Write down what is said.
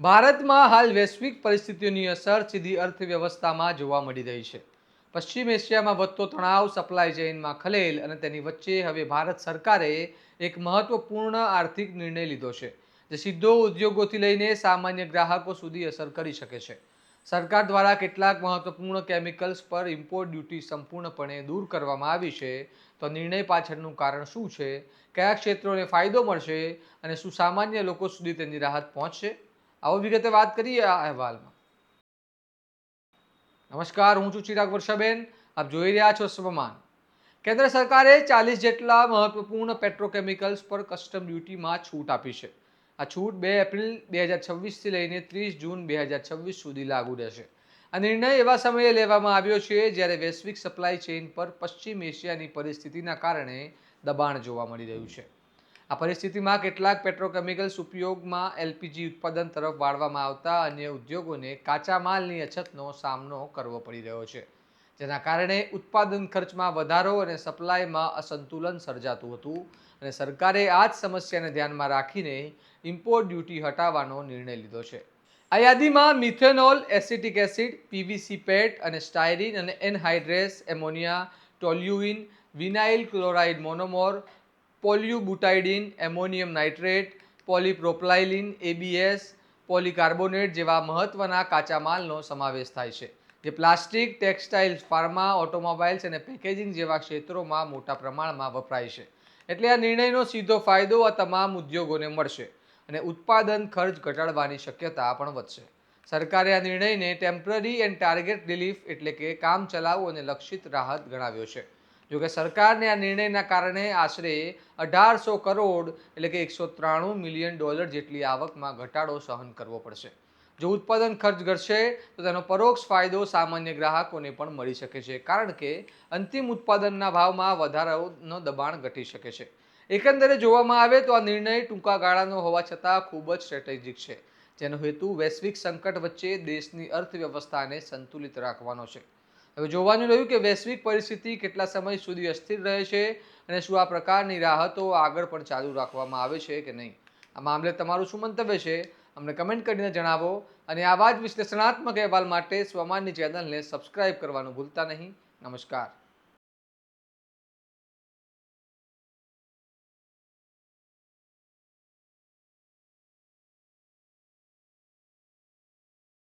ભારતમાં હાલ વૈશ્વિક પરિસ્થિતિઓની અસર સીધી અર્થવ્યવસ્થામાં જોવા મળી રહી છે. પશ્ચિમ એશિયામાં વધતો તણાવ, સપ્લાય ચેઇનમાં ખલેલ અને તેની વચ્ચે હવે ભારત સરકારે એક મહત્વપૂર્ણ આર્થિક નિર્ણય લીધો છે, જે સીધો ઉદ્યોગોથી લઈને સામાન્ય ગ્રાહકો સુધી અસર કરી શકે છે. સરકાર દ્વારા કેટલાક મહત્વપૂર્ણ કેમિકલ્સ પર ઇમ્પોર્ટ ડ્યુટી સંપૂર્ણપણે દૂર કરવામાં આવી છે. તો નિર્ણય પાછળનું કારણ શું છે, કયા ક્ષેત્રોને ફાયદો મળશે અને શું સામાન્ય લોકો સુધી તેની રાહત પહોંચશે? આવો વિગતે વાત કરીએ આ અહેવાલમાં. નમસ્કાર, હું છું ચિરાગ વર્ષાબેન. આપ જોઈ રહ્યા છો સ્વમાન. કેન્દ્ર સરકારે 40 જેટલા મહત્વપૂર્ણ પેટ્રોકેમિકલ્સ પર કસ્ટમ ડ્યુટીમાં છૂટ આપી છે. આ છૂટ 2 એપ્રિલ 2026થી લઈને 30 જૂન 2026 સુધી લાગુ રહેશે. આ નિર્ણય એવા સમયે લેવામાં આવ્યો છે જ્યારે વૈશ્વિક સપ્લાય ચેઇન પર પશ્ચિમ એશિયાની પરિસ્થિતિના કારણે દબાણ જોવા મળી રહ્યું છે. આ પરિસ્થિતિમાં કેટલાક પેટ્રોકેમિકલ્સ ઉપયોગમાં એલપીજી ઉત્પાદન તરફ વાળવામાં આવતા અન્ય ઉદ્યોગોને કાચા માલની અછતનો સામનો કરવો પડી રહ્યો છે, જેના કારણે ઉત્પાદન ખર્ચમાં વધારો અને સપ્લાયમાં અસંતુલન સર્જાતું હતું. અને સરકારે આ જ સમસ્યાને ધ્યાનમાં રાખીને ઇમ્પોર્ટ ડ્યુટી હટાવવાનો નિર્ણય લીધો છે. આ યાદીમાં methanol, acetic acid, PVC PET અને સ્ટાયરીન અને anhydrides ammonia, toluene, vinyl chloride monomer, polybutadiene, ammonium nitrate, polypropylene, ABS, polycarbonate જેવા મહત્વના કાચા માલનો સમાવેશ થાય છે, જે પ્લાસ્ટિક, ટેક્સટાઇલ્સ, ફાર્મા, ઓટોમોબાઇલ્સ અને પેકેજિંગ જેવા ક્ષેત્રોમાં મોટા પ્રમાણમાં વપરાય છે. એટલે આ નિર્ણયનો સીધો ફાયદો આ તમામ ઉદ્યોગોને મળશે અને ઉત્પાદન ખર્ચ ઘટાડવાની શક્યતા પણ વધશે. સરકારે આ નિર્ણયને ટેમ્પરરી એન્ડ ટાર્ગેટ રિલીફ એટલે કે કામચલાઉ અને લક્ષિત રાહત ગણાવ્યો છે. જોકે સરકારને આ નિર્ણયના કારણે આશરે 1800 કરોડ એટલે કે $193 મિલિયન જેટલી આવકમાં ઘટાડો સહન કરવો પડશે. જો ઉત્પાદન ખર્ચ ઘટશે તો તેનો પરોક્ષ ફાયદો સામાન્ય ગ્રાહકોને પણ મળી શકે છે, કારણ કે અંતિમ ઉત્પાદનના ભાવમાં વધારાનો દબાણ ઘટી શકે છે. એકંદરે જોવામાં આવે તો આ નિર્ણય ટૂંકા ગાળાનો હોવા છતાં ખૂબ જ સ્ટ્રેટેજિક છે, જેનો હેતુ વૈશ્વિક સંકટ વચ્ચે દેશની અર્થવ્યવસ્થાને સંતુલિત રાખવાનો છે. હવે જોવાનું રહ્યું કે વૈશ્વિક પરિસ્થિતિ કેટલા સમય સુધી અસ્થિર રહે છે અને શું આ પ્રકારની રાહતો આગળ પણ ચાલુ રાખવામાં આવે છે કે નહીં. આ મામલે તમારું શું મંતવ્ય છે, અમને કમેન્ટ કરીને જણાવો. અને આવા જ વિશ્લેષણાત્મક અહેવાલ માટે સ્વમાનની ચેનલને સબસ્ક્રાઇબ કરવાનું ભૂલતા નહીં. નમસ્કાર.